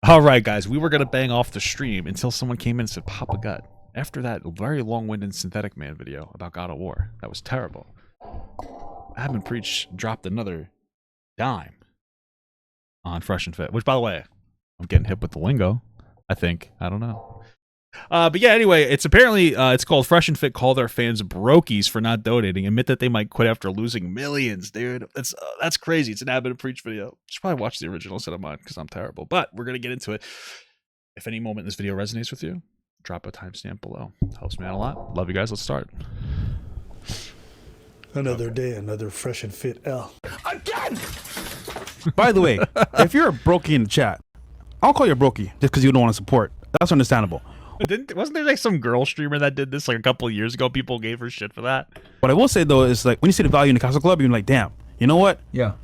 All right, guys, we were going to bang off the stream until someone came in and said, Pop a gut. After that very long-winded Synthetic Man video about God of War. That was terrible. Admin Preach dropped another dime on Fresh and Fit, which, by the way, I'm getting hip with the lingo, I think. I don't know. But yeah, anyway, it's apparently, it's called Fresh and Fit call their fans Brokies for not donating. Admit that they might quit after losing millions, dude. That's crazy. It's an Admin Preach video. You should probably watch the original instead of mine because I'm terrible. But we're going to get into it. If any moment in this video resonates with you, drop a timestamp below. Helps me out a lot. Love you guys. Let's start. Another day, another Fresh and Fit L. Again! By the way, if you're a Brokie in the chat, I'll call you a Brokie just because you don't want to support. That's understandable. Wasn't there like some girl streamer that did this like a couple of years ago? People gave her shit for that. What I will say though is like when you see the value in the Castle Club, you're like, damn, you know what? Yeah.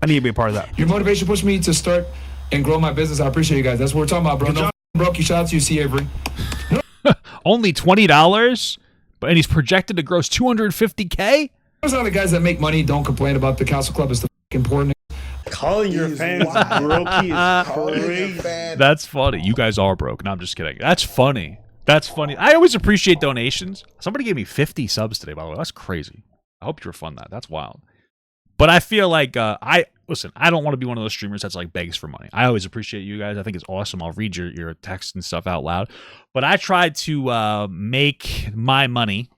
I need to be a part of that. Your motivation pushed me to start and grow my business. I appreciate you guys. That's what we're talking about, bro. No Brokie. Shout out to you, C. Avery. Only $20, and he's projected to gross $250K. There's a lot of guys that make money don't complain about the Castle Club. It's the important. Calling your fans Brokie is crazy. That's funny. You guys are broke. No, I'm just kidding. That's funny. That's funny. I always appreciate donations. Somebody gave me 50 subs today, by the way. That's crazy. I hope you refund that. That's wild. But I feel like, I don't want to be one of those streamers that's like begs for money. I always appreciate you guys. I think it's awesome. I'll read your text and stuff out loud. But I try to make my money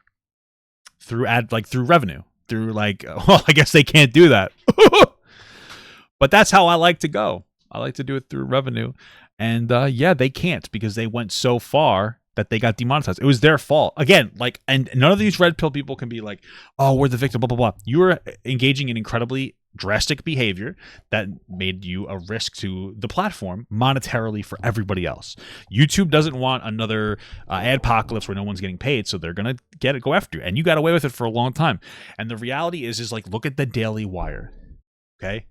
through revenue. Through well, I guess they can't do that. But that's how I like to go. I like to do it through revenue. And yeah, they can't because they went so far that they got demonetized. It was their fault. Again, and none of these red pill people can be like, oh, we're the victim, blah, blah, blah. You were engaging in incredibly drastic behavior that made you a risk to the platform monetarily for everybody else. YouTube doesn't want another Adpocalypse where no one's getting paid, so they're going to go after you. And you got away with it for a long time. And the reality is like, look at the Daily Wire, okay?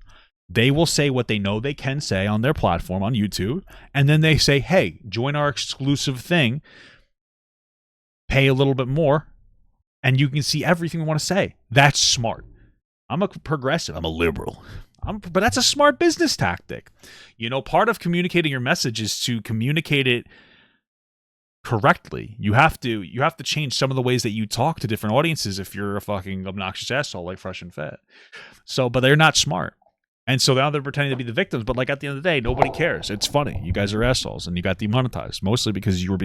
They will say what they know they can say on their platform on YouTube, and then they say, hey, join our exclusive thing, pay a little bit more, and you can see everything we want to say. That's smart. I'm a progressive. I'm a liberal. But that's a smart business tactic. You know, part of communicating your message is to communicate it correctly. You have to change some of the ways that you talk to different audiences if you're a fucking obnoxious asshole like Fresh and Fit. But they're not smart. And so now they're pretending to be the victims, but like at the end of the day, nobody cares. It's funny. You guys are assholes, and you got demonetized mostly because you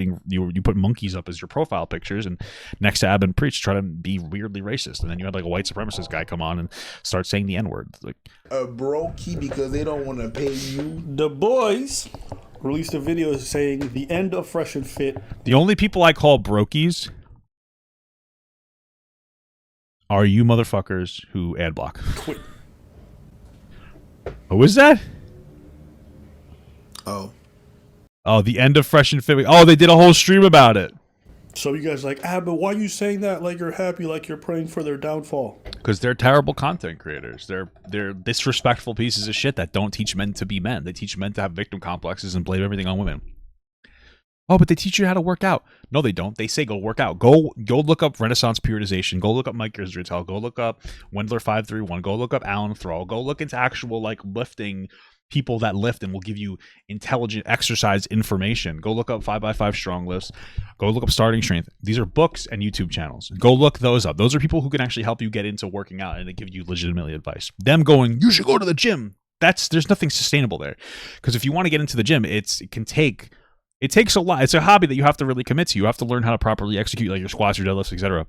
put monkeys up as your profile pictures, and next to Ab and Preach try to be weirdly racist, and then you had like a white supremacist guy come on and start saying the N-word. Like a Brokie because they don't want to pay you. The boys released a video saying the end of Fresh and Fit. The only people I call Brokies are you motherfuckers who ad block. Quit. Who was that? Oh, the end of Fresh and Fit. Oh, they did a whole stream about it. So you guys like, but why are you saying that like you're happy, like you're praying for their downfall? Because they're terrible content creators. They're disrespectful pieces of shit that don't teach men to be men. They teach men to have victim complexes and blame everything on women. Oh, but they teach you how to work out. No, they don't. They say go work out. Go look up Renaissance Periodization. Go look up Mike Israel. Go look up Wendler 531. Go look up Alan Thrall. Go look into actual like lifting people that lift and will give you intelligent exercise information. Go look up 5x5 strong lifts. Go look up starting strength. These are books and YouTube channels. Go look those up. Those are people who can actually help you get into working out and they give you legitimately advice. Them going, you should go to the gym. There's nothing sustainable there. Because if you want to get into the gym, it takes a lot. It's a hobby that you have to really commit to. You have to learn how to properly execute like your squats, your deadlifts, etc.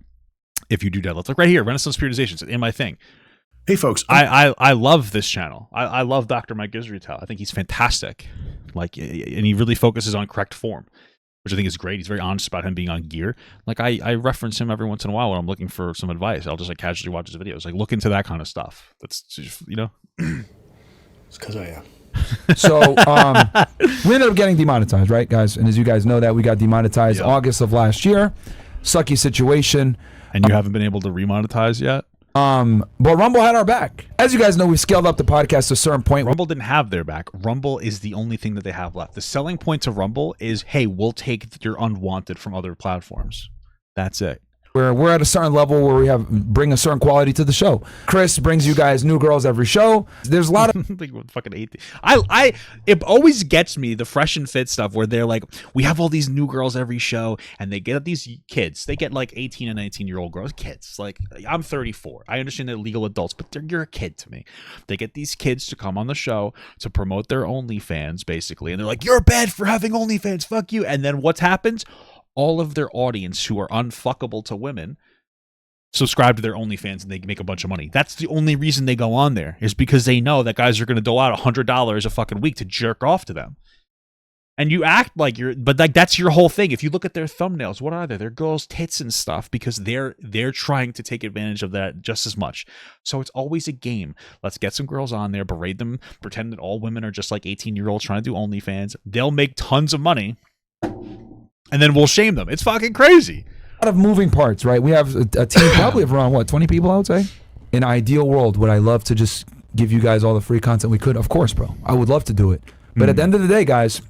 If you do deadlifts, like right here, Renaissance Periodization is in my thing. Hey folks, I love this channel. I love Dr. Mike Israel. I think he's fantastic. And he really focuses on correct form, which I think is great. He's very honest about him being on gear. Like I reference him every once in a while when I'm looking for some advice. I'll just like casually watch his videos. Like look into that kind of stuff. That's just, It's because I am. So we ended up getting demonetized, right, guys? And as you guys know that we got demonetized August of last year. Sucky situation. And you haven't been able to remonetize yet? But Rumble had our back. As you guys know, we scaled up the podcast to a certain point. Rumble didn't have their back. Rumble is the only thing that they have left. The selling point to Rumble is, hey, we'll take your unwanted from other platforms. That's it. where we're at a certain level where we bring a certain quality to the show. Chris brings you guys new girls every show. There's a lot of like fucking 18. It always gets me, the fresh and fit stuff where they're like, we have all these new girls every show, and they get these kids. They get like 18 and 19-year-old girls, kids. Like, I'm 34. I understand they're legal adults, but you're a kid to me. They get these kids to come on the show to promote their OnlyFans, basically, and they're like, you're bad for having OnlyFans, fuck you. And then what happens? All of their audience who are unfuckable to women subscribe to their OnlyFans and they make a bunch of money. That's the only reason they go on there, is because they know that guys are going to dole out $100 a fucking week to jerk off to them. And you act like but like that's your whole thing. If you look at their thumbnails, what are they? They're girls' tits and stuff, because they're trying to take advantage of that just as much. So it's always a game. Let's get some girls on there, berate them, pretend that all women are just like 18-year-olds trying to do OnlyFans. They'll make tons of money. And then we'll shame them. It's fucking crazy. A lot of moving parts, right? We have a team probably of around, 20 people, I would say? In an ideal world, would I love to just give you guys all the free content we could? Of course, bro. I would love to do it. But at the end of the day, guys,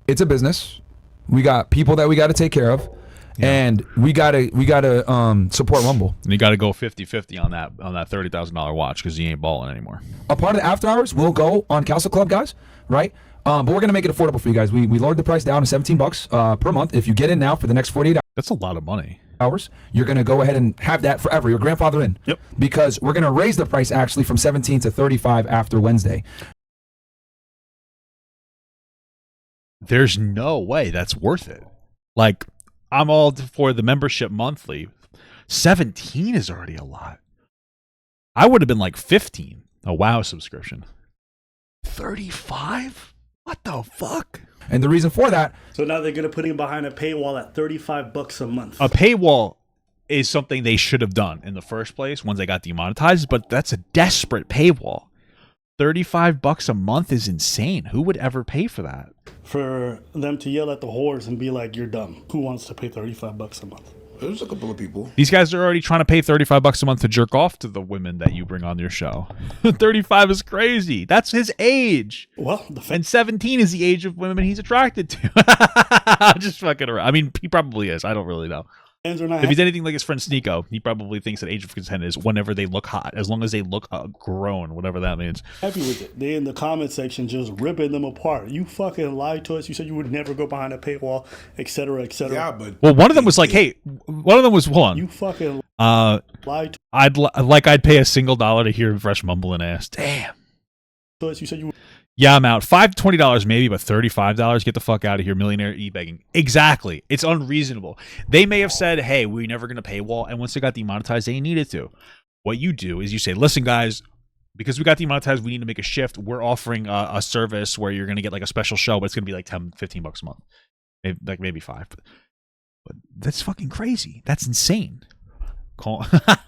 it's a business. We got people that we got to take care of. Yeah. And we gotta support Rumble. And you gotta go 50-50 on that $30,000 watch, because you ain't balling anymore. A part of the after hours will go on Castle Club, guys, right? But we're gonna make it affordable for you guys. We lowered the price down to $17 per month. If you get in now for the next 48 that's a lot of money. Hours, you're gonna go ahead and have that forever. Your grandfather in. Yep. Because we're gonna raise the price actually from 17 to 35 after Wednesday. There's no way that's worth it. Like, I'm all for the membership monthly. 17 is already a lot. I would have been like 15, a WoW subscription. 35? What the fuck? And the reason for that. So now they're going to put him behind a paywall at $35 a month. A paywall is something they should have done in the first place once they got demonetized, but that's a desperate paywall. $35 a month is insane. Who would ever pay for that? For them to yell at the whores and be like, you're dumb. Who wants to pay $35 a month? There's a couple of people. These guys are already trying to pay $35 a month to jerk off to the women that you bring on your show. 35 is crazy. That's his age. Well, and 17 is the age of women he's attracted to. Just fucking around. I mean, he probably is. I don't really know. If he's anything like his friend Sneeko, he probably thinks that age of consent is whenever they look hot, as long as they look grown, whatever that means. Happy with it. They in the comment section just ripping them apart. You fucking lied to us. You said you would never go behind a paywall, etc., etc. Yeah, but well, one of them was like, "Hey," one of them was, "Hold on." You fucking lied. I'd pay a single dollar to hear Fresh mumbling ass. Damn. You said you. Yeah, I'm out. $20 maybe, but $35, get the fuck out of here. Millionaire e-begging. Exactly. It's unreasonable. They may have said, hey, we're never going to paywall. And once they got demonetized, they needed to. What you do is you say, listen, guys, because we got demonetized, we need to make a shift. We're offering a service where you're going to get like a special show, but it's going to be like $10-15 a month. Maybe $5. But that's fucking crazy. That's insane. You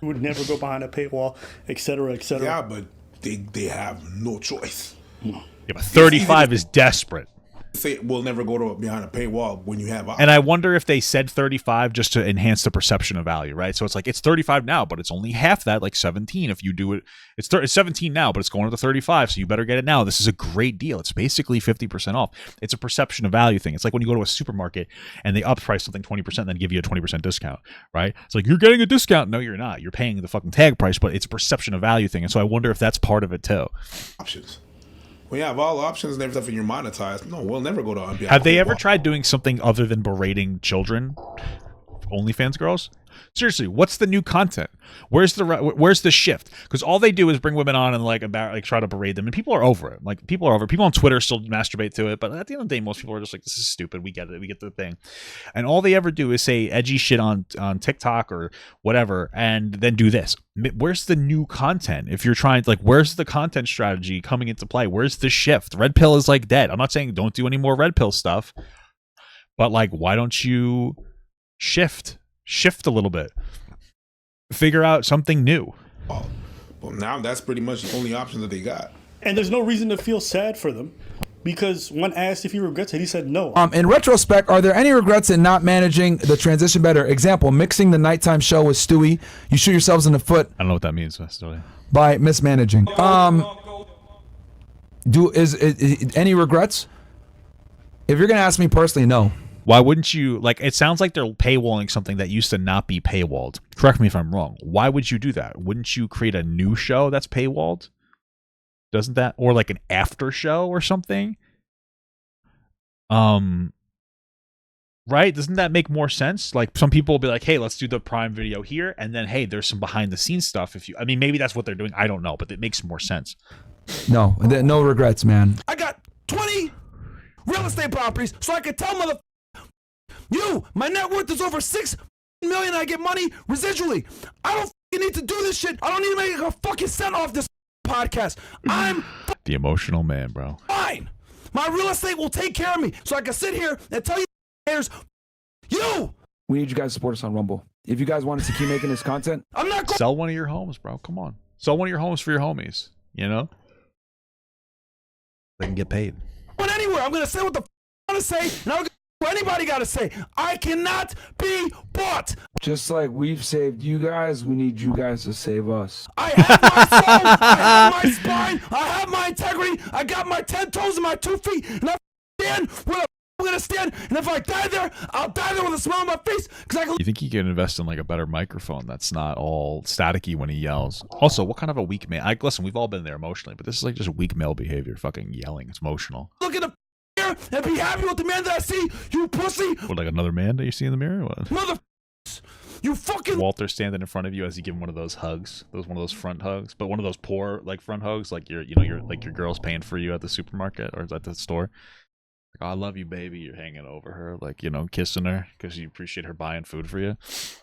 would never go behind a paywall, etc., etc. Yeah, but they have no choice. Yeah, but 35 is desperate. Say we'll never go behind a paywall when you have options. And I wonder if they said 35 just to enhance the perception of value, right? So it's like it's 35 now, but it's only half that, like 17 if you do it. It's 17 now, but it's going to the 35, so you better get it now. This is a great deal. It's basically 50% off. It's a perception of value thing. It's like when you go to a supermarket and they up price something 20% and then give you a 20% discount, right? It's like you're getting a discount. No, you're not. You're paying the fucking tag price, but it's a perception of value thing. And so I wonder if that's part of it too. Options. When you have all options and everything and you're monetized, no, we'll never go to unbehind. Have they ever tried doing something other than berating children? OnlyFans girls? Seriously, what's the new content? Where's the shift? Because all they do is bring women on and like try to berate them, and people are over it. Like people are over it. People on Twitter still masturbate to it, but at the end of the day, most people are just like, "This is stupid. We get it. We get the thing." And all they ever do is say edgy shit on TikTok or whatever, and then do this. Where's the new content? If you're trying to where's the content strategy coming into play? Where's the shift? Red pill is like dead. I'm not saying don't do any more red pill stuff, but like, why don't you shift a little bit, figure out something new? Well, now that's pretty much the only option that they got. And there's no reason to feel sad for them, because when asked if he regrets it, he said no. In retrospect, are there any regrets in not managing the transition better? Example, mixing the nighttime show with Stewie. You shoot yourselves in the foot. I don't know what that means, Stewie. By mismanaging. Is any regrets? If you're gonna ask me personally, no. Why wouldn't you, like, it sounds like they're paywalling something that used to not be paywalled. Correct me if I'm wrong. Why would you do that? Wouldn't you create a new show that's paywalled? Doesn't that, or like an after show or something? Right? Doesn't that make more sense? Like, some people will be like, hey, let's do the Prime Video here, and then, hey, there's some behind the scenes stuff. I mean, maybe that's what they're doing. I don't know, but it makes more sense. No, no regrets, man. I got 20 real estate properties, so I could tell my net worth is over $6 million. I get money residually. I don't need to do this shit. I don't need to make a fucking cent off this podcast. I'm the emotional man, bro. fine. My real estate will take care of me, so I can sit here and tell you, you. We need you guys to support us on Rumble. If you guys want us to keep making this content, I'm not going. Sell one of your homes, bro. Come on. Sell one of your homes for your homies. You know? They can get paid. Anywhere. I'm gonna say what the I want to say, and I'm gonna what anybody got to say. I cannot be bought. just like we've saved you guys, we need you guys to save us. I have my soul. I have my spine. I have my integrity. I got my 10 toes and my 2 feet, and I stand where I'm gonna stand. And if I die there, I'll die there with a smile on my face. Cause I can. You think he can invest in like a better microphone that's not all staticky when he yells? Also, what kind of a weak man? Listen, we've all been there emotionally, but this is like just weak male behavior. Fucking yelling. It's emotional. Look in the mirror and be happy with the man that I see. You pussy. What, like another man that you see in the mirror? What? Mother. You fucking. Walter standing in front of you as you give him one of those hugs, one of those front hugs, but one of those poor like front hugs, like your girl's paying for you at the supermarket or at the store. Like, oh, I love you, baby. You're hanging over her, like, kissing her because you appreciate her buying food for you.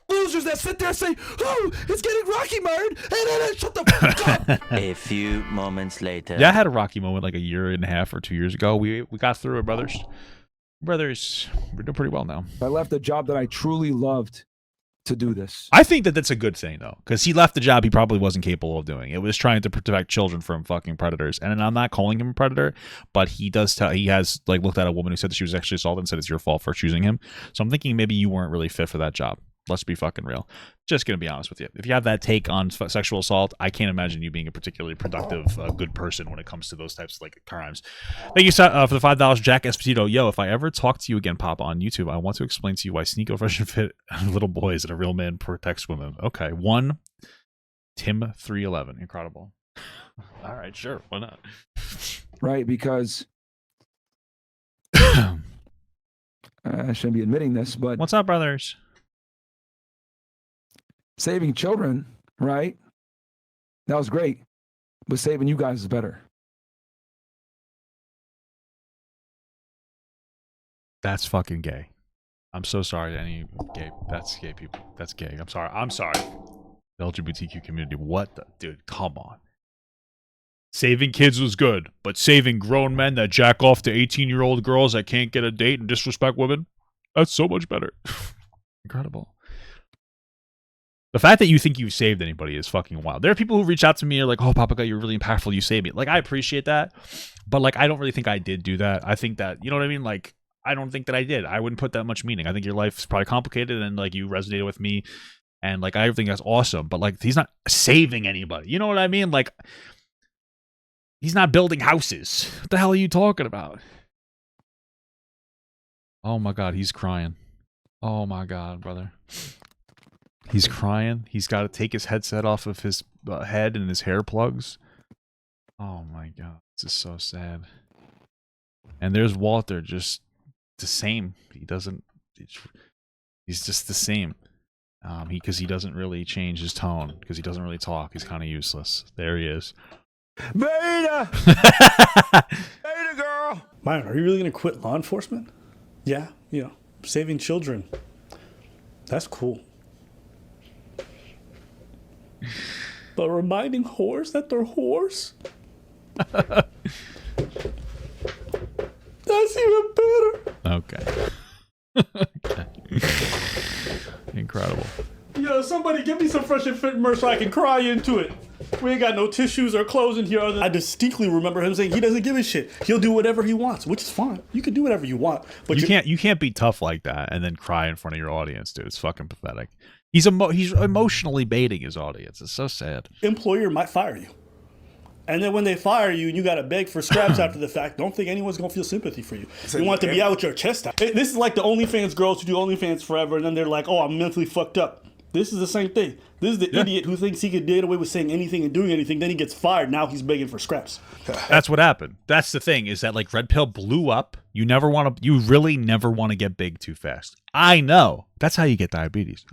Losers that sit there and say, "Oh, it's getting Rocky Myron," and shut the fuck up. A few moments later. Yeah, I had a rocky moment like a year and a half or 2 years ago. We got through it, brothers. We're doing pretty well now. I left a job that I truly loved to do this. I think that that's a good thing, though, because he left the job he probably wasn't capable of doing. It was trying to protect children from fucking predators. And I'm not calling him a predator, but he has like looked at a woman who said that she was actually assaulted and said it's your fault for choosing him. So I'm thinking maybe you weren't really fit for that job. Let's be fucking real. Just gonna be honest with you. If you have that take on sexual assault, I can't imagine you being a particularly productive, good person when it comes to those types of like crimes. Thank you for the $5, Jack Esposito. Yo, if I ever talk to you again, Papa, on YouTube, I want to explain to you why Sneako Fresh and Fit little boys and a real man protects women. Okay, one, Tim 311, incredible. All right, sure, why not? Right, because I shouldn't be admitting this, but What's up, brothers? saving children, right? That was great, but saving you guys is better. That's fucking gay. I'm so sorry to any gay. That's gay people. That's gay. I'm sorry. The LGBTQ community. What the dude? Come on. Saving kids was good, but saving grown men that jack off to 18-year-old girls that can't get a date and disrespect women, that's so much better. Incredible. The fact that you think you've saved anybody is fucking wild. There are people who reach out to me and are like, "Oh, Papa, you're really impactful. You saved me." Like, I appreciate that, but like, I don't really think I did do that. I think that, you know what I mean? Like, I don't think that I did. I wouldn't put that much meaning. I think your life's probably complicated and like you resonated with me, and like I think that's awesome. But like, he's not saving anybody. You know what I mean? Like, he's not building houses. What the hell are you talking about? Oh my God, he's crying. Oh my God, brother. He's crying. He's got to take his headset off of his head and his hair plugs. Oh my God, this is so sad. And there's Walter, just the same. He's just the same. Because he doesn't really change his tone, because he doesn't really talk. He's kind of useless. There he is. Beta! Beta girl! Myron, are you really going to quit law enforcement? Yeah, saving children. That's cool. But reminding whores that they're whores? That's even better. Okay. Incredible. Yo, somebody give me some Fresh and Fit merch so I can cry into it. We ain't got no tissues or clothes in here. I distinctly remember him saying he doesn't give a shit. He'll do whatever he wants, which is fine. You can do whatever you want, but you can't be tough like that and then cry in front of your audience, dude. It's fucking pathetic. He's emotionally baiting his audience. It's so sad. Employer might fire you. And then when they fire you and you got to beg for scraps after the fact, don't think anyone's going to feel sympathy for you. You want to be out with your chest out. This is like the OnlyFans girls who do OnlyFans forever, and then they're like, oh, I'm mentally fucked up. This is the same thing. This is the idiot who thinks he could get away with saying anything and doing anything. Then he gets fired. Now he's begging for scraps. That's what happened. That's the thing, is that like Red Pill blew up. You really never want to get big too fast. I know. That's how you get diabetes.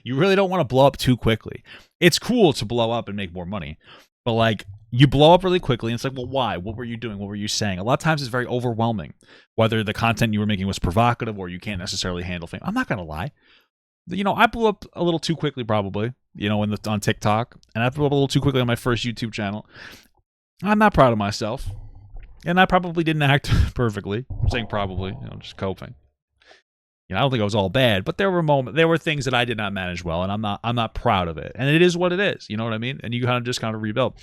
You really don't want to blow up too quickly. It's cool to blow up and make more money. But like, you blow up really quickly and it's like, well, why? What were you doing? What were you saying? A lot of times it's very overwhelming, whether the content you were making was provocative or you can't necessarily handle fame. I'm not going to lie. You know, I blew up a little too quickly probably, you know, on TikTok, and I blew up a little too quickly on my first YouTube channel. I'm not proud of myself. And I probably didn't act perfectly. I'm saying probably, you know, just coping. You know, I don't think I was all bad, but there were things that I did not manage well, and I'm not proud of it. And it is what it is. You know what I mean? And you kind of rebuild.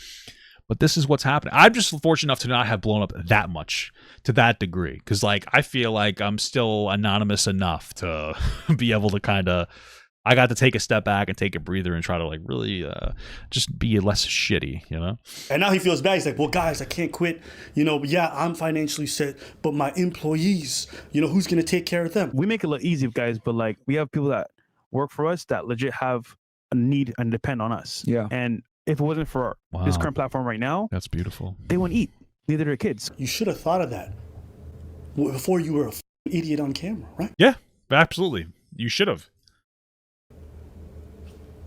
But this is what's happening. I'm just fortunate enough to not have blown up that much, to that degree, because like I feel like I'm still anonymous enough to be able to kind of. I got to take a step back and take a breather and try to like really just be less shitty, you know? And now he feels bad. He's like, well, guys, I can't quit. You know, yeah, I'm financially set, but my employees, you know, who's going to take care of them? We make it look easy, guys, but like we have people that work for us that legit have a need and depend on us. Yeah. And if it wasn't for this current platform right now, that's beautiful. They wouldn't eat. Neither their kids. You should have thought of that before you were a idiot on camera, right? Yeah, absolutely. You should have.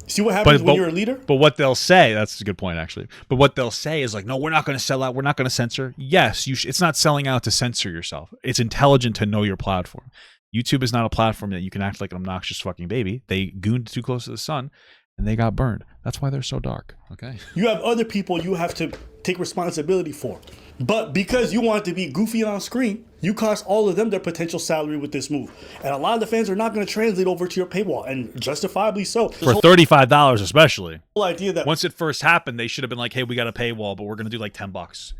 See what happens when you're a leader? But what they'll say, that's a good point, actually. But what they'll say is like, no, we're not going to sell out. We're not going to censor. Yes, it's not selling out to censor yourself. It's intelligent to know your platform. YouTube is not a platform that you can act like an obnoxious fucking baby. They gooned too close to the sun, and they got burned. That's why they're so dark, okay? You have other people you have to take responsibility for. But because you want to be goofy on screen, you cost all of them their potential salary with this move. And a lot of the fans are not going to translate over to your paywall, and justifiably so. For $35 especially. The whole idea that once it first happened, they should have been like, hey, we got a paywall, but we're going to do like $10.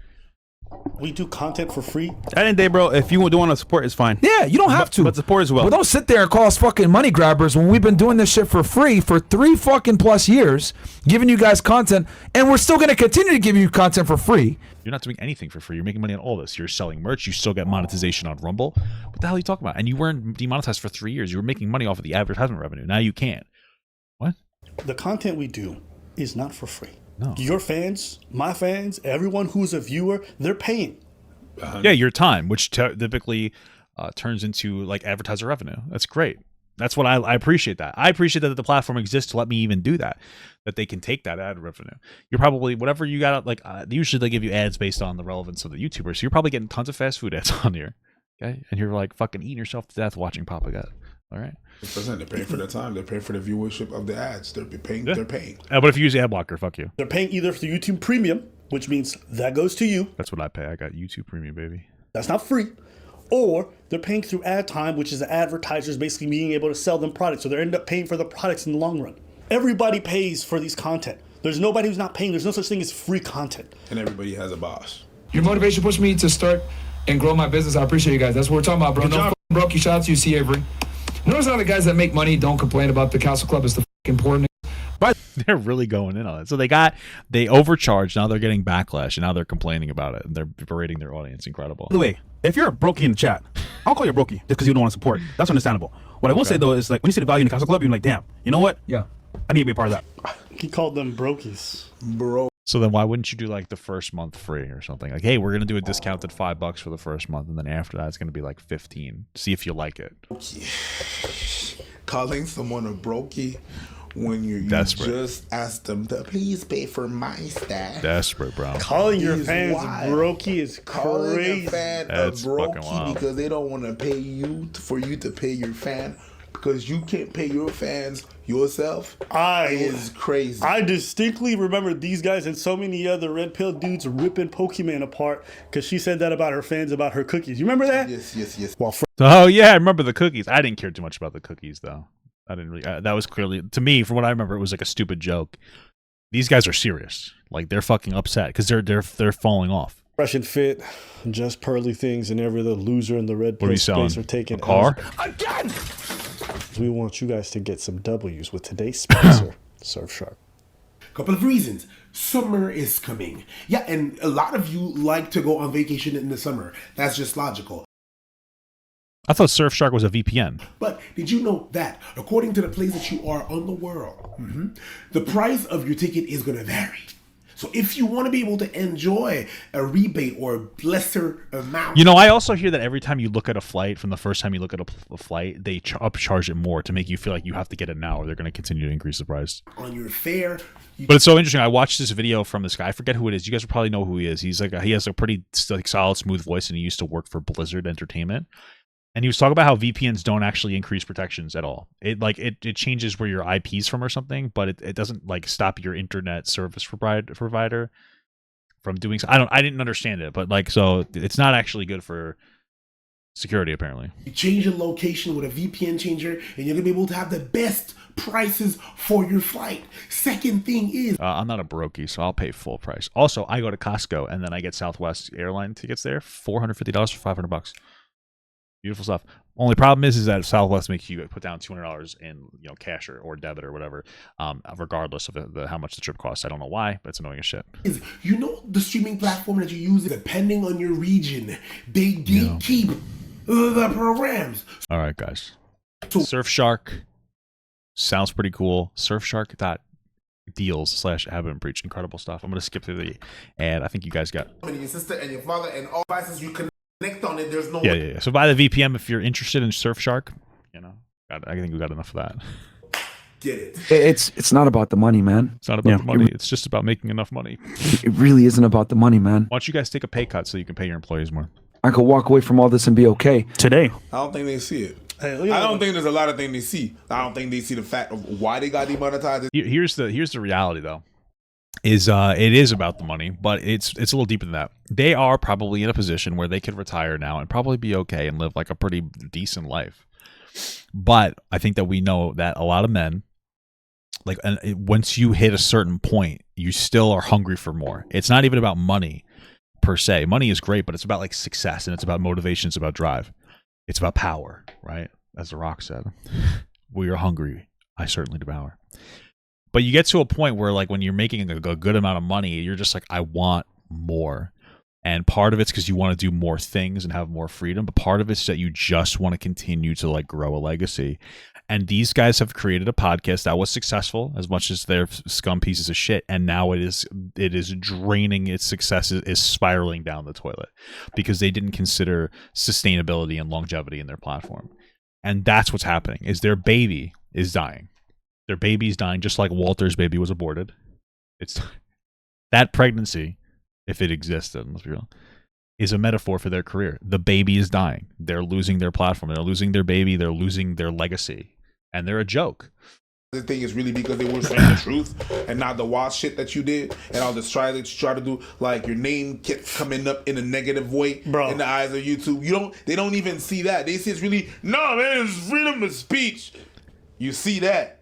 we do content for free. At the end of the day, bro, if you don't want to support, it's fine. Yeah, you don't have to. But support as well. Well, don't sit there and call us fucking money grabbers when we've been doing this shit for free for 3 fucking plus years, giving you guys content, and we're still going to continue to give you content for free. You're not doing anything for free. You're making money on all this. You're selling merch. You still get monetization on Rumble. What the hell are you talking about? And you weren't demonetized for 3 years. You were making money off of the advertisement revenue. Now you can't. What? The content we do is not for free. No. Your fans, my fans, everyone who's a viewer, they're paying. Yeah, your time, which typically turns into like advertiser revenue. That's great. That's what I appreciate that. I appreciate that the platform exists to let me even do that, that they can take that ad revenue. You're probably, whatever you got, like usually they give you ads based on the relevance of the YouTuber. So you're probably getting tons of fast food ads on here. Okay. And you're like fucking eating yourself to death watching Papa God. All right. They're paying for the time. They're paying for the viewership of the ads. They're paying. Yeah. They're paying. But if you use ad blocker, fuck you. They're paying either for the YouTube Premium, which means that goes to you. That's what I pay. I got YouTube Premium, baby. That's not free. Or they're paying through ad time, which is the advertisers basically being able to sell them products. So they end up paying for the products in the long run. Everybody pays for these content. There's nobody who's not paying. There's no such thing as free content. And everybody has a boss. Your motivation pushed me to start and grow my business. I appreciate you guys. That's what we're talking about, bro. Good job. Brokey, shout out to you, C. Avery. Notice how the guys that make money don't complain about the Castle Club is the important. But they're really going in on it. So they overcharged. Now they're getting backlash, and now they're complaining about it, and they're berating their audience. Incredible. By the way, if you're a Brokey in the chat, I'll call you a Brokey just because you don't want to support. That's understandable. What I will say though is like when you see the value in the Castle Club, you're like, damn, you know what? Yeah. I need to be a part of that. He called them Brokies. Bro. So then why wouldn't you do like the first month free or something? Like, hey, we're gonna do a discounted $5 for the first month, and then after that it's gonna be like 15. See if you like it. Calling someone a brokey when you Desperate. just ask them to please pay for my staff. Desperate, bro. Calling your Is fans wild. Brokey is Calling crazy. a fan That's a fucking brokey wild. because they don't want to pay you for you to pay your fan because you can't pay your fans yourself. Is crazy. I distinctly remember these guys and so many other red pill dudes ripping Pokemon apart because she said that about her fans, about her cookies. You remember that? Yes. Well, Oh yeah, I remember the cookies. I didn't care too much about the cookies though. I didn't really. That was clearly, to me, from what I remember, it was like a stupid joke. These guys are serious. Like they're fucking upset because they're falling off. Fresh and Fit, Just Pearly Things, and every other loser in the red What are pill you selling? space are taking A car? L's. We want you guys to get some W's with today's sponsor, Surfshark. Couple of reasons. Summer is coming. Yeah, and a lot of you like to go on vacation in the summer. That's just logical. I thought Surfshark was a VPN. But did you know that according to the place that you are on the world, the price of your ticket is going to vary? So if you want to be able to enjoy a rebate or a lesser amount. You know, I also hear that every time you look at a flight, from the first time you look at a flight, they upcharge it more to make you feel like you have to get it now or they're going to continue to increase the price. On your fare. But it's so interesting. I watched this video from this guy. I forget who it is. You guys will probably know who he is. He has a pretty solid, smooth voice, and he used to work for Blizzard Entertainment. And he was talking about how VPNs don't actually increase protections at all. It changes where your IP's from or something, but it doesn't like stop your internet service provider from doing so. I didn't understand it, but like, so it's not actually good for security apparently. You change your location with a VPN changer and you're gonna be able to have the best prices for your flight. Second thing is, I'm not a Brokey, so I'll pay full price. Also, I go to Costco and then I get Southwest airline tickets there, $450 for $500. Beautiful stuff. Only problem is that Southwest makes you put down $200 in cash or debit or whatever, regardless of how much the trip costs. I don't know why, but it's annoying as shit. The streaming platform that you use, depending on your region, they gatekeep the programs. All right, guys. Surfshark sounds pretty cool. Surfshark.deals/Adbreach. Incredible stuff. I'm going to skip through the ad. I think you guys got your sister and your father and all devices you can connect on it. There's no yeah. So buy the VPN if you're interested in Surfshark. I think we got enough of that. Get it. It's not about the money, man. It's not about the money. It's just about making enough money. It really isn't about the money, man. Why don't you guys take a pay cut so you can pay your employees more? I could walk away from all this and be okay. Today. I don't think they see it. I don't think there's a lot of things they see. I don't think they see the fact of why they got demonetized. Here's the reality though. It is about the money, but it's a little deeper than that. They are probably in a position where they could retire now and probably be okay and live like a pretty decent life. But I think that we know that a lot of men, once you hit a certain point, you still are hungry for more. It's not even about money per se. Money is great, but it's about like success and it's about motivation. It's about drive. It's about power, right? As The Rock said, we are hungry. I certainly devour. But you get to a point where, like, when you're making a good amount of money, you're just like, I want more. And part of it's because you want to do more things and have more freedom. But part of it's that you just want to continue to, like, grow a legacy. And these guys have created a podcast that was successful as much as they're scum pieces of shit. And now it is draining its success, is spiraling down the toilet because they didn't consider sustainability and longevity in their platform. And that's what's happening, is their baby is dying. Their baby's dying, just like Walter's baby was aborted. It's that pregnancy, if it existed, let's be real, is a metaphor for their career. The baby is dying. They're losing their platform. They're losing their baby. They're losing their legacy. And they're a joke. The thing is really because they were saying the truth and not the wild shit that you did and all the try that you try to do. Like, your name kept coming up in a negative way in the eyes of YouTube. They don't even see that. They see it's really, no, man, it's freedom of speech. You see that.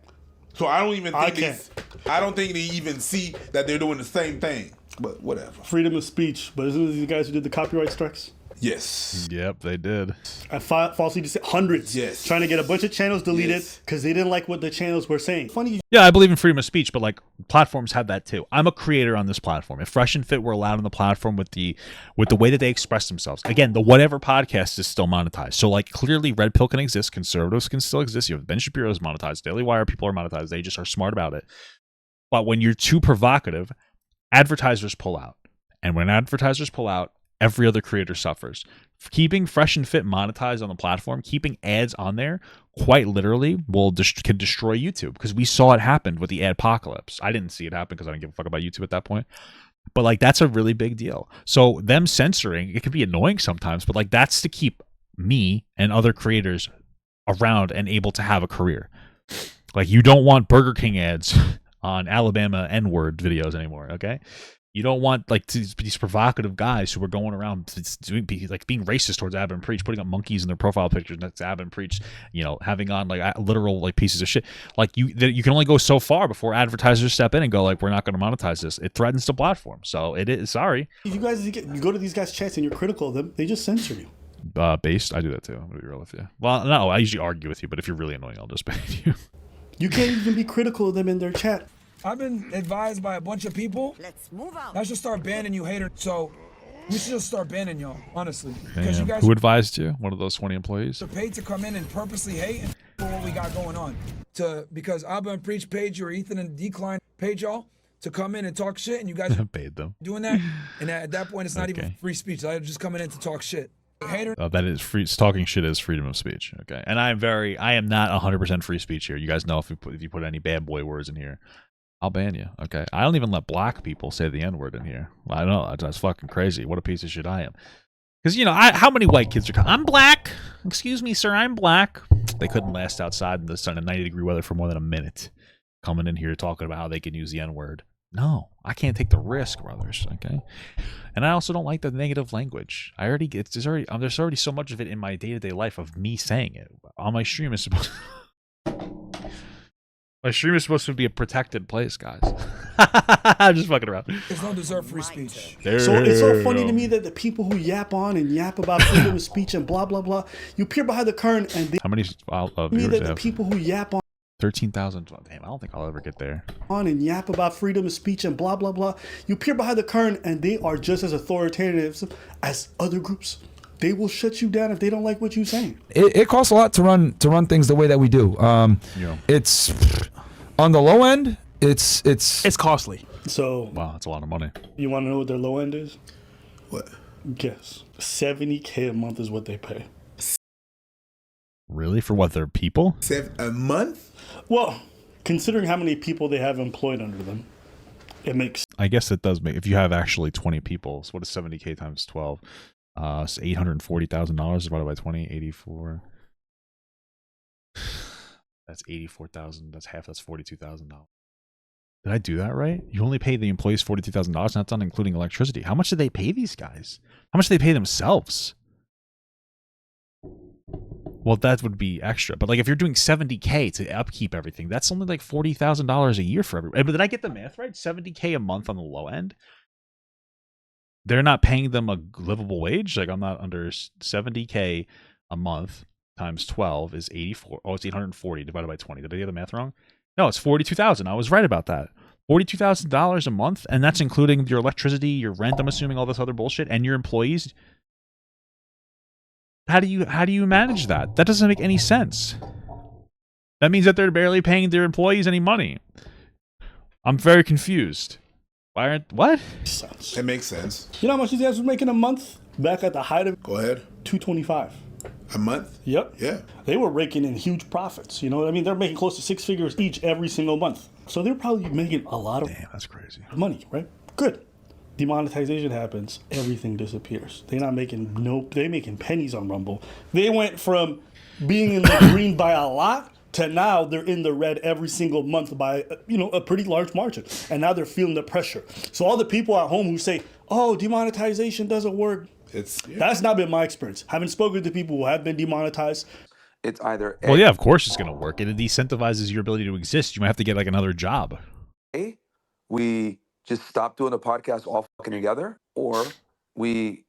So I don't think they even see that they're doing the same thing. But whatever. Freedom of speech. But isn't it these guys who did the copyright strikes? Yes. Yep, they did. I falsely just hundreds. Yes. Trying to get a bunch of channels deleted because they didn't like what the channels were saying. Funny. Yeah, I believe in freedom of speech, but like platforms have that too. I'm a creator on this platform. If Fresh and Fit were allowed on the platform with the way that they express themselves, again, the whatever podcast is still monetized. So like clearly Red Pill can exist, conservatives can still exist. You have Ben Shapiro's monetized, Daily Wire people are monetized. They just are smart about it. But when you're too provocative, advertisers pull out. And when advertisers pull out, every other creator suffers. Keeping Fresh and Fit monetized on the platform, keeping ads on there, quite literally can destroy YouTube, because we saw it happen with the Adpocalypse. I didn't see it happen because I didn't give a fuck about YouTube at that point. But like, that's a really big deal. So them censoring, it can be annoying sometimes, but like, that's to keep me and other creators around and able to have a career. Like, you don't want Burger King ads on Alabama N-word videos anymore, okay? You don't want like these provocative guys who are going around being racist towards Ab and Preach, putting up monkeys in their profile pictures next to Ab and Preach, having on like literal like pieces of shit. Like you can only go so far before advertisers step in and go like, we're not going to monetize this. It threatens the platform. So it is. Sorry. If you go to these guys' chats and you're critical of them, they just censor you. Based, I do that too. I'm gonna be real with you. Well, no, I usually argue with you, but if you're really annoying, I'll just ban you. You can't even be critical of them in their chat. I've been advised by a bunch of people. Let's move out. I should start banning you haters. So we should just start banning y'all, honestly. Because you guys Who advised you? One of those 20 employees? are paid to come in and purposely hate and for what we got going on. Because Abba and Preach paid you or Ethan and Decline paid y'all to come in and talk shit, and you guys paid them. doing that. And at that point, it's not even free speech. I'm just coming in to talk shit. Hater. That is free. Talking shit is freedom of speech. Okay, and I am not 100% free speech here. You guys know if you put any bad boy words in here, I'll ban you. Okay, I don't even let black people say the N word in here. I know that's fucking crazy. What a piece of shit I am. Because how many white kids are? I'm black. Excuse me, sir. I'm black. They couldn't last outside in the sun in 90-degree weather for more than a minute. Coming in here talking about how they can use the N word. No, I can't take the risk, brothers. Okay, and I also don't like the negative language. There's already so much of it in my day-to-day life of me saying it. On my stream is supposed. My stream is supposed to be a protected place, guys. I'm just fucking around. There's no deserve free speech. So it's so funny to me that the people who yap on and yap about freedom of speech and blah blah blah, you appear behind the curtain and how many viewers that the people who yap on 13,000. Damn, I don't think I'll ever get there. On and yap about freedom of speech and blah blah blah, you appear behind the curtain and they are just as authoritative as other groups. They will shut you down if they don't like what you're saying. It costs a lot to run things the way that we do. It's on the low end. It's costly. So wow, that's a lot of money. You want to know what their low end is? What? Guess. $70K a month is what they pay. Really? For what? Their people? A month? Well, considering how many people they have employed under them, it makes. I guess it does make. If you have actually 20 people, so what is 70K times 12? So $840,000 divided by 20, 84. That's 84,000. That's half. That's $42,000. Did I do that right? You only pay the employees $42,000. That's not including electricity. How much do they pay these guys? How much do they pay themselves? Well, that would be extra. But like, if you're doing $70K to upkeep everything, that's only like $40,000 a year for everybody. But did I get the math right? $70K a month on the low end. They're not paying them a livable wage. Like, I'm not under $70K a month times 12 is 84. Oh, it's 840 divided by 20. Did I get the math wrong? No, it's 42,000. I was right about that. $42,000 a month, and that's including your electricity, your rent. I'm assuming all this other bullshit, and your employees. How do you manage that? That doesn't make any sense. That means that they're barely paying their employees any money. I'm very confused. Why aren't what? It makes sense. You know how much these guys were making a month back at the height of? Go ahead. $225. A month? Yep. Yeah. They were raking in huge profits. You know what I mean? They're making close to 6 figures each every single month. So they're probably making a lot of that's crazy. Money, right? Good. Demonetization happens, everything disappears. They're making pennies on Rumble. They went from being in the green by a lot to now they're in the red every single month by a pretty large margin. And now they're feeling the pressure. So all the people at home who say, "Oh, demonetization doesn't work," that's not been my experience. Having spoken to people who have been demonetized, it's either well, yeah, of course it's going to work. It decentivizes your ability to exist. You might have to get like another job. We just stop doing the podcast all fucking together, or we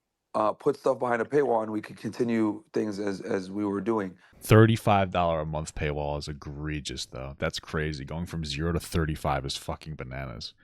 put stuff behind a paywall and we could continue things as we were doing. $35 a month paywall is egregious, though. That's crazy. Going from 0 to 35 is fucking bananas.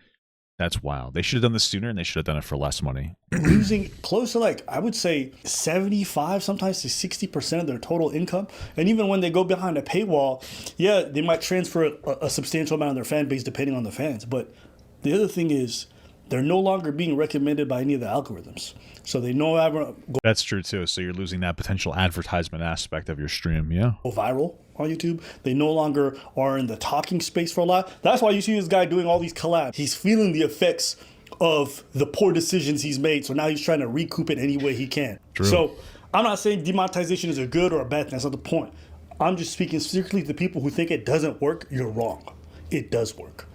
That's wild. They should have done this sooner, and they should have done it for less money. Losing close to I would say 75, sometimes to 60% of their total income. And even when they go behind a paywall, yeah, they might transfer a substantial amount of their fan base depending on the fans. But the other thing is they're no longer being recommended by any of the algorithms. So they no ever go. That's true, too. So you're losing that potential advertisement aspect of your stream, yeah? Go viral on YouTube. They no longer are in the talking space for a lot. That's why you see this guy doing all these collabs. He's feeling the effects of the poor decisions he's made. So now he's trying to recoup it any way he can. True. So I'm not saying demonetization is a good or a bad thing. That's not the point. I'm just speaking strictly to people who think it doesn't work. You're wrong. It does work.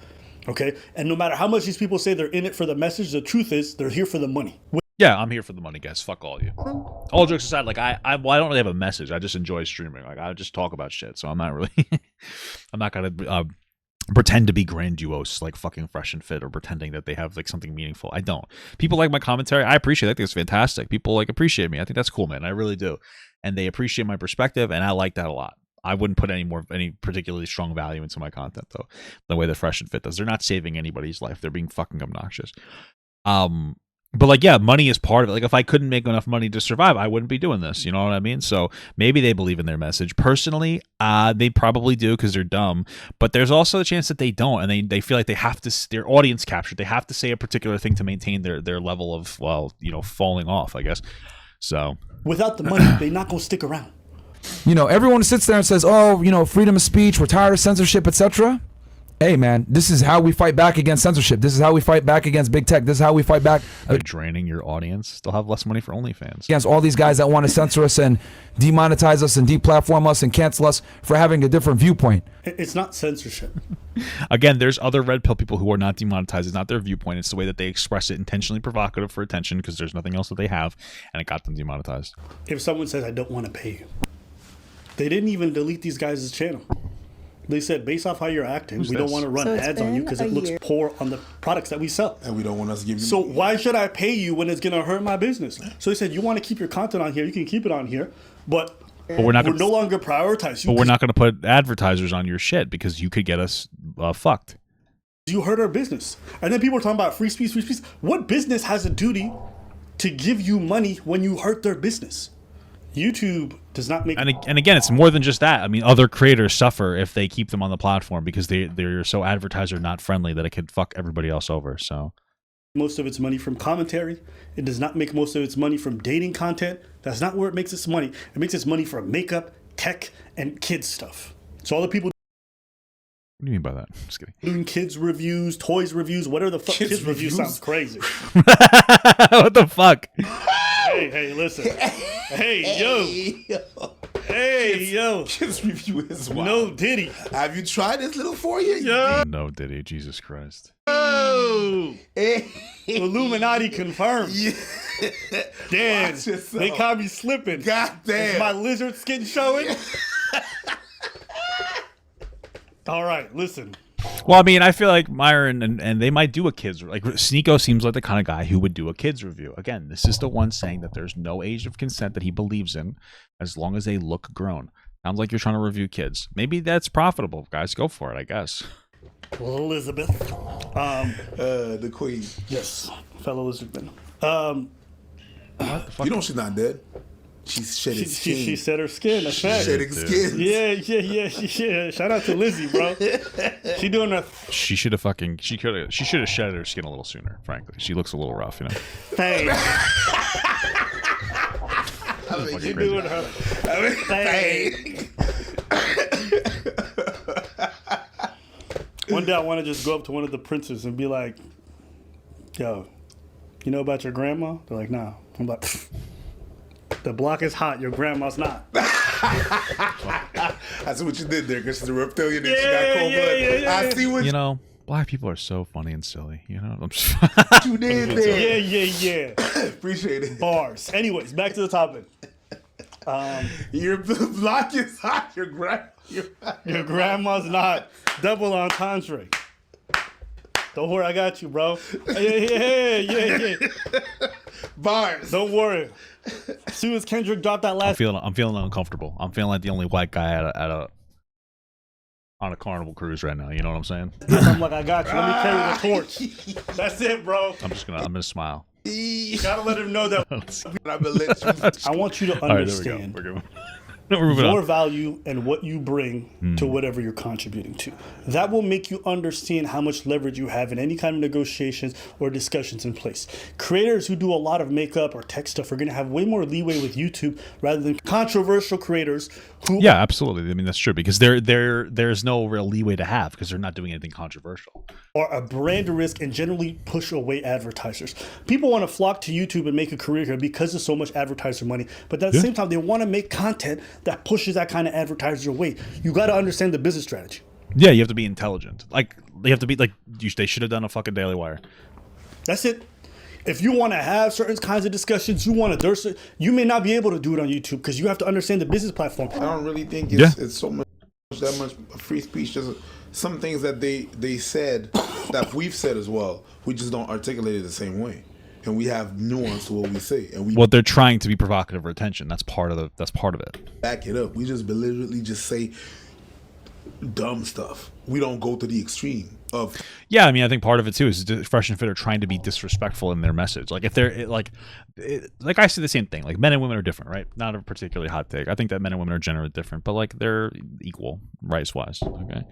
Okay? And no matter how much these people say they're in it for the message, the truth is they're here for the money. Yeah, I'm here for the money, guys. Fuck all of you. All jokes aside, like I don't really have a message. I just enjoy streaming. Like I just talk about shit. So I'm not really, I'm not gonna pretend to be grandiose, like fucking Fresh and Fit, or pretending that they have like something meaningful. I don't. People like my commentary. I appreciate it. I think it's fantastic. People like appreciate me. I think that's cool, man. I really do. And they appreciate my perspective, and I like that a lot. I wouldn't put any particularly strong value into my content though. The way that Fresh and Fit does, they're not saving anybody's life. They're being fucking obnoxious. But like, yeah, money is part of it. Like, if I couldn't make enough money to survive, I wouldn't be doing this. You know what I mean? So maybe they believe in their message. Personally, they probably do because they're dumb. But there's also a chance that they don't, and they feel like they have to. Their audience captured. They have to say a particular thing to maintain their level of, well, you know, falling off, I guess. So without the money, they're not gonna stick around. You know, everyone sits there and says, "Oh, you know, freedom of speech. We're tired of censorship, etc." Hey man, this is how we fight back against censorship. This is how we fight back against big tech. This is how we fight back draining your audience. They'll have less money for OnlyFans. Against all these guys that want to censor us and demonetize us and deplatform us and cancel us for having a different viewpoint. It's not censorship. Again, there's other red pill people who are not demonetized. It's not their viewpoint. It's the way that they express it, intentionally provocative for attention because there's nothing else that they have, and it got them demonetized. If someone says, I don't want to pay you, they didn't even delete these guys' channel. They said, based off how you're acting, we don't want to run ads on you because it looks poor on the products that we sell. And we don't want us to give you. So why should I pay you when it's going to hurt my business? So they said, you want to keep your content on here, you can keep it on here, but we're no longer prioritize you. But we're not going to put advertisers on your shit because you could get us fucked. You hurt our business. And then people are talking about free speech, free speech. What business has a duty to give you money when you hurt their business? YouTube does not make... And again, it's more than just that. I mean, other creators suffer if they keep them on the platform because they're so advertiser not friendly that it could fuck everybody else over. So most of its money from commentary. It does not make most of its money from dating content. That's not where it makes its money. It makes its money from makeup, tech, and kids stuff. So all the people... What do you mean by that? Just kidding. Doing kids reviews, toys reviews, whatever the fuck. Kids reviews sounds crazy. What the fuck? Hey, listen. Hey, yo. Hey, yo. Kids review is wild. No Diddy. Have you tried this little for you? Yeah. No Diddy. Jesus Christ. Oh. Illuminati confirmed. Yeah. Damn. They caught me slipping. God damn. Is my lizard skin showing? All right, listen. Well, I mean, I feel like Myron and they might do a kids, like Sneeko seems like the kind of guy who would do a kids review. Again, this is the one saying that there's no age of consent that he believes in as long as they look grown. Sounds like you're trying to review kids. Maybe that's profitable, guys. Go for it, I guess. Elizabeth. The queen. Yes, fellow Elizabeth. You know she's not dead. She's shedding skin. She shed her skin. That's fact. Shedding skin. Yeah. Shout out to Lizzie, bro. She doing her. She should have she should have shedded her skin a little sooner. Frankly, she looks a little rough, you know. Hey. She doing her. Hey. One day I want to just go up to one of the princes and be like, "Yo, you know about your grandma?" They're like, "Nah." I'm like, the block is hot. Your grandma's not. That's what you did there, because she's a reptilian and she got cold blood. I see what you know. Black people are so funny and silly. You know. You did there. Yeah. Appreciate it. Bars. Anyways, back to the topic. Your block is hot. Your grandma's not. Double entendre. Don't worry, I got you, bro. Yeah. Bars. Don't worry. As soon as Kendrick dropped that last, I'm feeling uncomfortable. I'm feeling like the only white guy on a Carnival cruise right now. You know what I'm saying? I'm like, I got you. Let me carry the torch. That's it, bro. I'm gonna smile. You gotta let him know that. I want you to understand your value and what you bring to whatever you're contributing to. That will make you understand how much leverage you have in any kind of negotiations or discussions in place. Creators who do a lot of makeup or tech stuff are going to have way more leeway with YouTube rather than controversial creators who... Yeah, absolutely. I mean, that's true because there's no real leeway to have because they're not doing anything controversial. Or a brand risk and generally push away advertisers. People want to flock to YouTube and make a career here because there's so much advertiser money. But at the same time, they want to make content that pushes that kind of advertiser away. You got to understand the business strategy. Yeah, you have to be intelligent. Like they have to be like they should have done a fucking Daily Wire. That's it. If you want to have certain kinds of discussions, you want to you may not be able to do it on YouTube because you have to understand the business platform. I don't really think it's so much that much free speech. Just some things that they said that we've said as well. We just don't articulate it the same way. and we have nuance to what we say, and we they're trying to be provocative for attention. That's part of it. back it up. We just literally just say dumb stuff. We don't go to the extreme of. Yeah, I mean, I think part of it too is Fresh and Fit are trying to be disrespectful in their message. Like if they're like I say the same thing. Like men and women are different, right? Not a particularly hot take. I think that men and women are generally different, but like they're equal rights wise. Okay.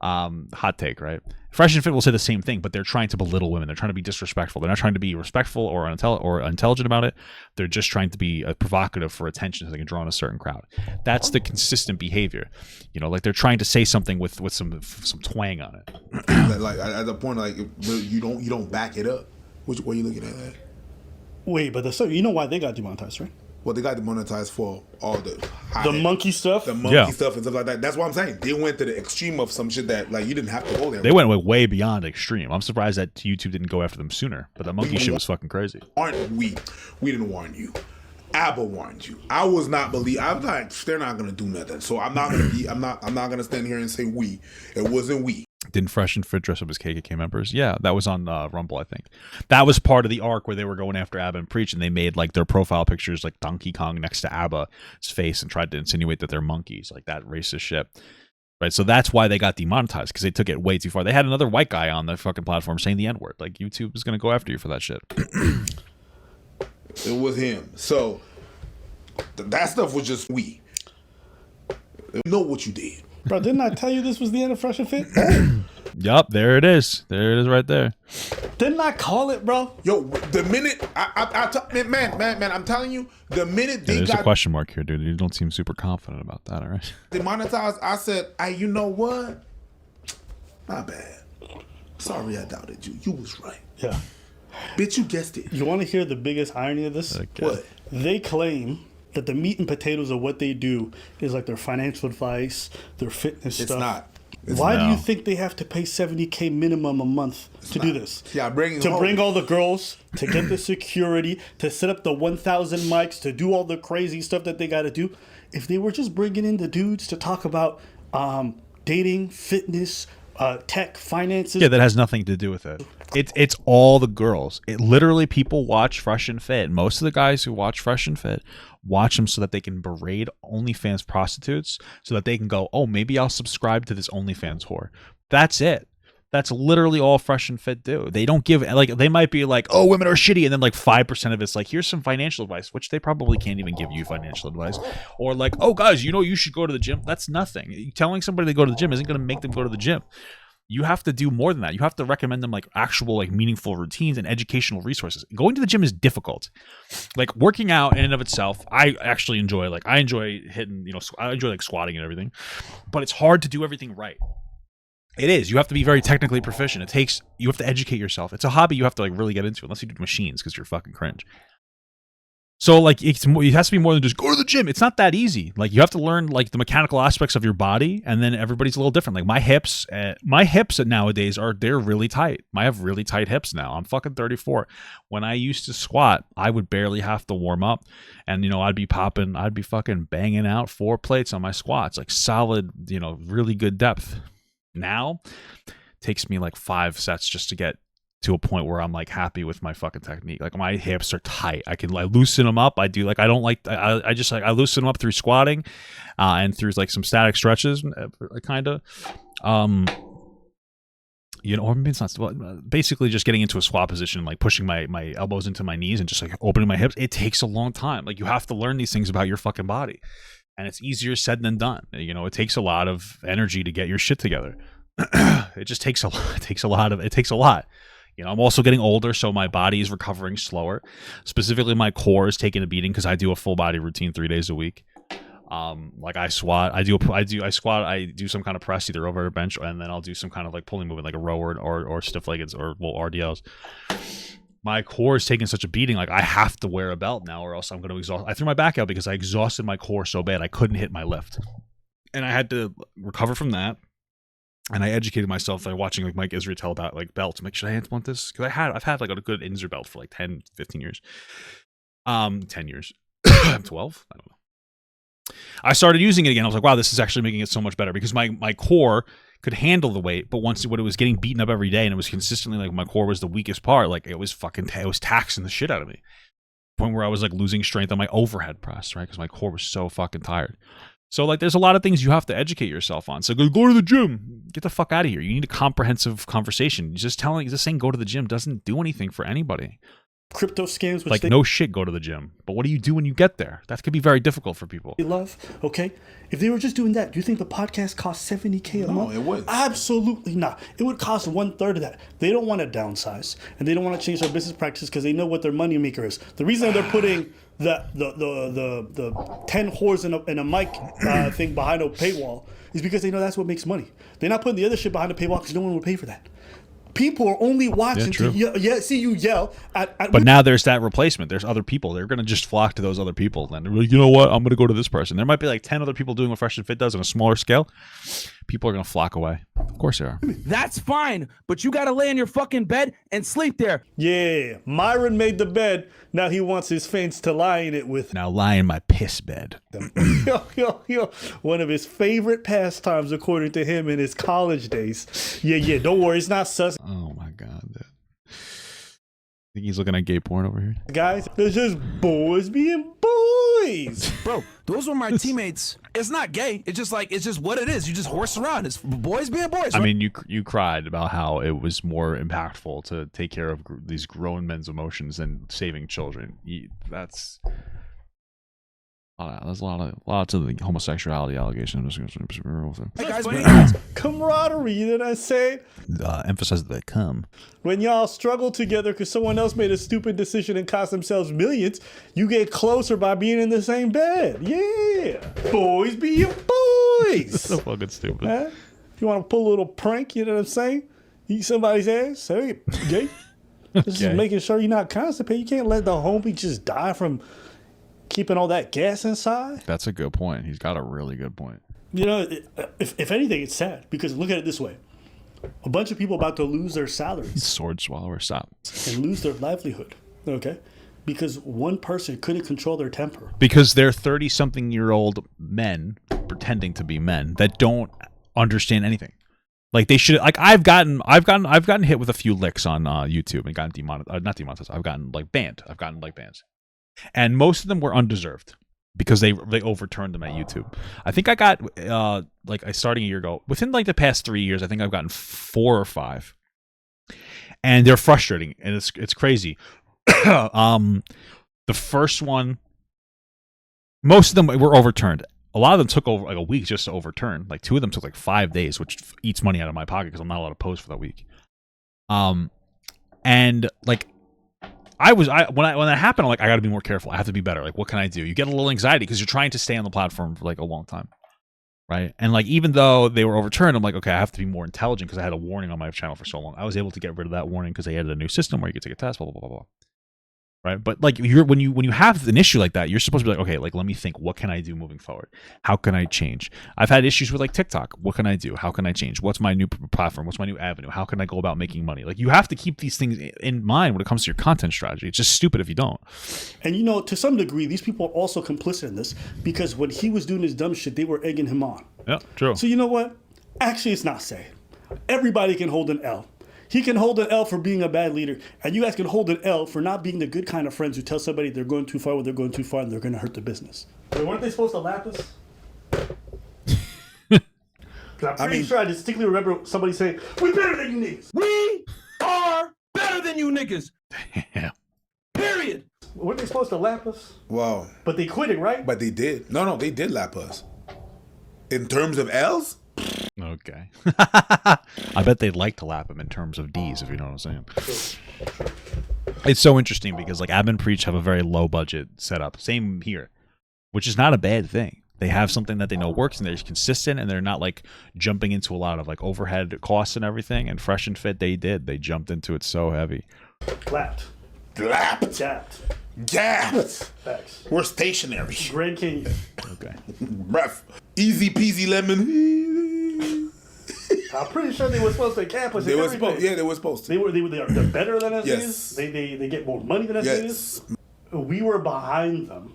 Hot take, right? Fresh and Fit will say the same thing, but they're trying to belittle women. They're trying to be disrespectful. They're not trying to be respectful or intelligent about it. They're just trying to be provocative for attention so they can draw in a certain crowd. That's the consistent behavior. You know, like they're trying to say something with some twang on it. Like at the point, like you don't back it up. What are you looking at? That? Wait, but you know why they got demonetized, right? Well, they got demonetized for all the monkey stuff, stuff and stuff like that. That's what I'm saying. They went to the extreme of some shit that like you didn't have to go there. They went way beyond extreme. I'm surprised that YouTube didn't go after them sooner. But the monkey shit was fucking crazy. We didn't warn you. Abba warned you. I was not I'm like they're not gonna do nothing. So I'm not gonna stand here and say we. It wasn't we. Didn't Fresh and Fit dress up as KKK members? Yeah, that was on Rumble, I think. That was part of the arc where they were going after Abba and Preach, and they made like their profile pictures like Donkey Kong next to Abba's face and tried to insinuate that they're monkeys, like that racist shit. Right, so that's why they got demonetized, because they took it way too far. They had another white guy on the fucking platform saying the N-word. Like YouTube is going to go after you for that shit. It was him. So that stuff was just we. You know what you did. Bro, didn't I tell you this was the end of Fresh and Fit? Yup, there it is. There it is right there. Didn't I call it, bro? Yo, the minute man, I'm telling you, the minute they There's got a question mark here, dude. You don't seem super confident about that, all right? demonetized, I said, hey, you know what? My bad. Sorry I doubted you. You was right. Yeah. Bitch, you guessed it. You want to hear the biggest irony of this? Okay. What? They claim that the meat and potatoes of what they do is like their financial advice, their fitness It's stuff. not. It's Why do no. you think they have to pay $70K minimum a month to do this? Yeah, to home. bring all the girls, to get the security, to set up the 1,000 mics, to do all the crazy stuff that they got to do. If they were just bringing in the dudes to talk about dating, fitness, tech, finances. Yeah, that has nothing to do with it. It's all the girls. It literally, people watch Fresh and Fit. Most of the guys who watch Fresh and Fit watch them so that they can berate OnlyFans prostitutes, so that they can go, oh, maybe I'll subscribe to this OnlyFans whore. That's it. That's literally all Fresh and Fit do. They don't give, like, they might be like, oh, women are shitty, and then like 5% of it's like, here's some financial advice, which they probably can't even give you financial advice. Or like, oh, guys, you know, you should go to the gym. That's nothing. Telling somebody to go to the gym isn't going to make them go to the gym. You have to do more than that. You have to recommend them like actual, like, meaningful routines and educational resources. Going to the gym is difficult. Like, working out in and of itself, I actually enjoy. Like, I enjoy hitting, you know, I enjoy like squatting and everything, but it's hard to do everything right. It is. You have to be very technically proficient. You have to educate yourself. It's a hobby you have to like really get into, unless you do machines, because you're fucking cringe. So like it has to be more than just go to the gym. It's not that easy. Like, you have to learn like the mechanical aspects of your body, and then everybody's a little different. Like my hips nowadays they're really tight. I have really tight hips now. I'm fucking 34. When I used to squat, I would barely have to warm up, and you know, I'd be fucking banging out 4 plates on my squats, like solid, you know, really good depth. Now it takes me like 5 sets just to get to a point where I'm like happy with my fucking technique. Like, my hips are tight. I can like loosen them up. I loosen them up through squatting, and through like some static stretches, kind of. You know, or maybe it's not. Basically, just getting into a squat position, like pushing my elbows into my knees and just like opening my hips. It takes a long time. Like, you have to learn these things about your fucking body, and it's easier said than done. You know, it takes a lot of energy to get your shit together. It just takes a lot. It takes a lot. You know, I'm also getting older, so my body is recovering slower. Specifically, my core is taking a beating because I do a full body routine 3 days a week. Like I squat, I do some kind of press, either over a bench, and then I'll do some kind of like pulling movement, like a row or stiff leggeds or RDLs. My core is taking such a beating, like I have to wear a belt now, or else I'm going to exhaust. I threw my back out because I exhausted my core so bad I couldn't hit my lift, and I had to recover from that. And I educated myself by watching like Mike Israel tell about like belts. I'm like, should I implement this? Because I've had like a good Inzer belt for like 10, 15 years. 10 years. I'm 12. I don't know. I started using it again. I was like, wow, this is actually making it so much better because my core could handle the weight, but once when it was getting beaten up every day and it was consistently like my core was the weakest part, like it was taxing the shit out of me. Point where I was like losing strength on my overhead press, right? Because my core was so fucking tired. So like there's a lot of things you have to educate yourself on. So go to the gym. Get the fuck out of here. You need a comprehensive conversation. Just saying go to the gym doesn't do anything for anybody. Crypto scams, which like no shit, go to the gym. But what do you do when you get there? That could be very difficult for people. they love, okay? If they were just doing that, do you think the podcast cost $70K a month? No, it wouldn't. Absolutely not. It would cost 1/3 of that. They don't want to downsize, and they don't want to change their business practices because they know what their money maker is. The reason they're putting the 10 whores in a mic thing behind a paywall is because they know that's what makes money. They're not putting the other shit behind the paywall because no one will pay for that. People are only watching to see you yell at but now there's that replacement. There's other people. They're going to just flock to those other people. Then they're like, you know what? I'm going to go to this person. There might be like 10 other people doing what Fresh and Fit does on a smaller scale. People are going to flock away. Of course they are. That's fine, but you gotta lay in your fucking bed and sleep there. Yeah, Myron made the bed. Now he wants his fans to lie in it with Now lie in my piss bed. yo. One of his favorite pastimes, according to him, in his college days. Yeah. Don't worry, it's not sus. Oh my god. Think he's looking at gay porn over here? Guys, they're just boys being boys. Bro, those were my teammates. It's not gay. It's just what it is. You just horse around. It's boys being boys. I mean, you cried about how it was more impactful to take care of these grown men's emotions than saving children. There's a lot to the homosexuality allegation. Hey guys, camaraderie, you know what I'm saying? Emphasize the cum. When y'all struggle together because someone else made a stupid decision and cost themselves millions, you get closer by being in the same bed. Yeah. Boys being boys. So fucking stupid. Huh? You want to pull a little prank, you know what I'm saying? Eat somebody's ass? Hey, gay. This is making sure you're not constipated. You can't let the homie just die from keeping all that gas inside. That's a good point. He's got a really good point. You know, if anything, it's sad because look at it this way. A bunch of people about to lose their salaries. Sword swallower, stop. And lose their livelihood, okay? Because one person couldn't control their temper. Because they're 30-something-year-old men pretending to be men that don't understand anything. Like they should. Like I've gotten hit with a few licks on YouTube and gotten not demonetized. I've gotten like banned. I've gotten like bans, and most of them were undeserved because they overturned them at YouTube. I think I got starting a year ago. Within like the past 3 years, I think I've gotten 4 or 5, and they're frustrating and it's crazy. The first one, most of them were overturned. A lot of them took over like a week just to overturn. Like 2 of them took like 5 days, which eats money out of my pocket because I'm not allowed to post for that week. And like when that happened, I'm like, I got to be more careful. I have to be better. Like, what can I do? You get a little anxiety because you're trying to stay on the platform for like a long time, right? And like even though they were overturned, I'm like, okay, I have to be more intelligent because I had a warning on my channel for so long. I was able to get rid of that warning because they added a new system where you could take a test, blah blah blah blah. Right, but like when you have an issue like that, you're supposed to be like, okay, like let me think, what can I do moving forward? How can I change? I've had issues with like TikTok. What can I do? How can I change? What's my new platform? What's my new avenue? How can I go about making money? Like you have to keep these things in mind when it comes to your content strategy. It's just stupid if you don't. And you know, to some degree, these people are also complicit in this because when he was doing his dumb shit, they were egging him on. Yeah, true. So you know what? Actually, it's not safe. Everybody can hold an L. He can hold an L for being a bad leader, and you guys can hold an L for not being the good kind of friends who tell somebody they're going too far when they're going too far and they're going to hurt the business. But weren't they supposed to lap us? I'm pretty sure I distinctly remember somebody saying, "We better than you niggas." We are better than you niggas. Yeah. Period. Weren't they supposed to lap us? Wow. But they quit it, right? But they did. No, they did lap us. In terms of L's? Okay. I bet they'd like to lap him in terms of D's, if you know what I'm saying. It's so interesting because like Admin Preach have a very low budget setup. Same here, which is not a bad thing. They have something that they know works and they're consistent and they're not like jumping into a lot of like overhead costs and everything. And Fresh and Fit, they jumped into it so heavy. Lapped. Gapped. Facts. We're stationary. Grand Canyon. Okay. Breath. Easy peasy lemon. I'm pretty sure they were supposed to cap us. They were supposed to. They're better than us. Yes. They get more money than us. Yes. We were behind them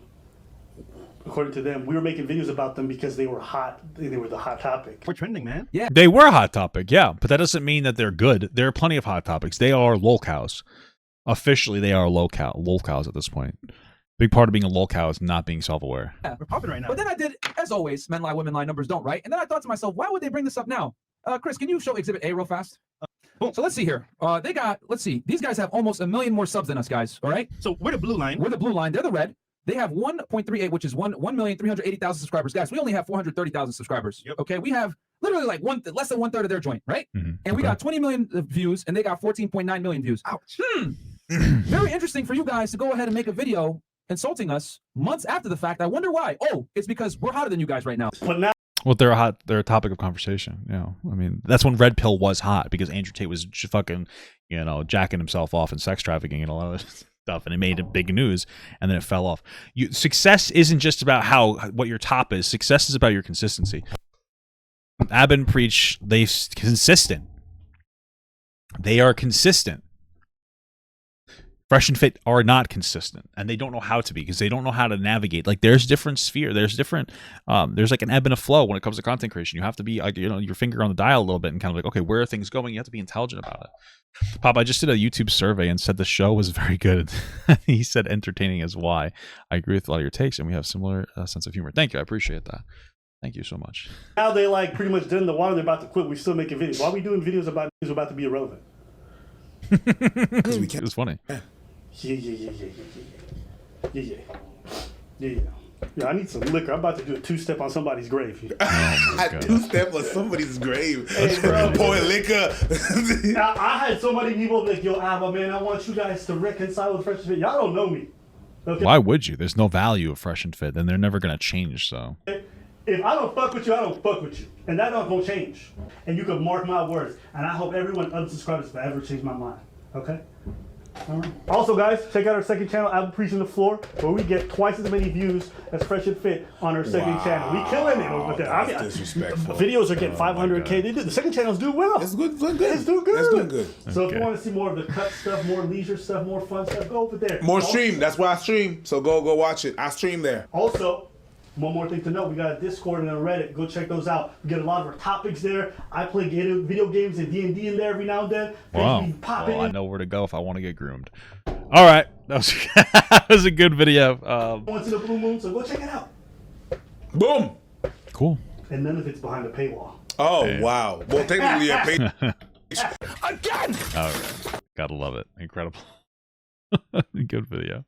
according to them, we were making videos about them because they were hot. They were the hot topic. We're trending, man. Yeah. They were a hot topic, yeah, but that doesn't mean that they're good. There are plenty of hot topics. They are lolcows. Officially, they are lolcows at this point. Big part of being a lolcow is not being self-aware. Yeah. We're popping right now. But then I did, as always, men lie, women lie, numbers don't, right? And then I thought to myself, why would they bring this up now? Chris, can you show Exhibit A real fast? So let's see here. They got, let's see, these guys have almost 1 million more subs than us, guys, all right? So we're the blue line. We're the blue line. They're the red. They have 1.38, which is 1,380,000 subscribers. Guys, we only have 430,000 subscribers. Yep. Okay, we have literally like less than 1/3 of their joint, right? Mm-hmm. And we got 20 million views, and they got 14.9 million views. Ouch. Very interesting for you guys to go ahead and make a video insulting us months after the fact. I wonder why. Oh, it's because we're hotter than you guys right now. But now, Well, they're a topic of conversation. You know, I mean, that's when Red Pill was hot because Andrew Tate was fucking, you know, jacking himself off and sex trafficking and a lot of stuff, and it made it big news, and then it fell off. Success isn't just about what your top is. Success is about your consistency. Ab and Preach, they're consistent. They are consistent. Fresh and Fit are not consistent, and they don't know how to be because they don't know how to navigate. Like there's different sphere, there's different, there's like an ebb and a flow when it comes to content creation. You have to be like, you know, your finger on the dial a little bit and kind of like, okay, where are things going? You have to be intelligent about it. Pop, I just did a YouTube survey and said the show was very good. He said entertaining is why. I agree with a lot of your takes, and we have similar sense of humor. Thank you, I appreciate that. Thank you so much. now they like pretty much dead in the water. They're about to quit. We're still making videos. Why are we doing videos about news about to be irrelevant? Because we It can't. was funny. Yeah, I need some liquor. I'm about to do a two-step on somebody's grave. I two-step on somebody's grave. Hey, bro. Pour liquor. I had so many people like, yo, Abba, man, I want you guys to reconcile with Fresh and Fit. Y'all don't know me. Okay? Why would you? There's no value of Fresh and Fit, and they're never going to change, so. If I don't fuck with you, I don't fuck with you. And that not gonna change. And you can mark my words. And I hope everyone unsubscribes if I ever change my mind. Okay? Alright. Also, guys, check out our second channel, Apple Preaching the Floor, where we get twice as many views as Fresh and Fit on our second channel. We killing it over there. I mean, disrespectful. videos are getting 500K. The second channel's doing well. It's good. It's doing It's doing good. It's doing good. So if you want to see more of the cut stuff, more leisure stuff, more fun stuff, go over there. More stream. That's why I stream. So go watch it. I stream there. Also, one more thing to know, we got a Discord and a Reddit. Go check those out. We get a lot of our topics there. I play video games and D&D in there every now and then. Wow. Popping Well, I in. know where to go if I want to get groomed. All right. That was, that was a good video. Once in a blue moon, so go check it out. Boom. Cool. And none of it's behind a paywall. Oh, wow. Well, technically, I paid. Again! All right. Gotta love it. Incredible. Good video.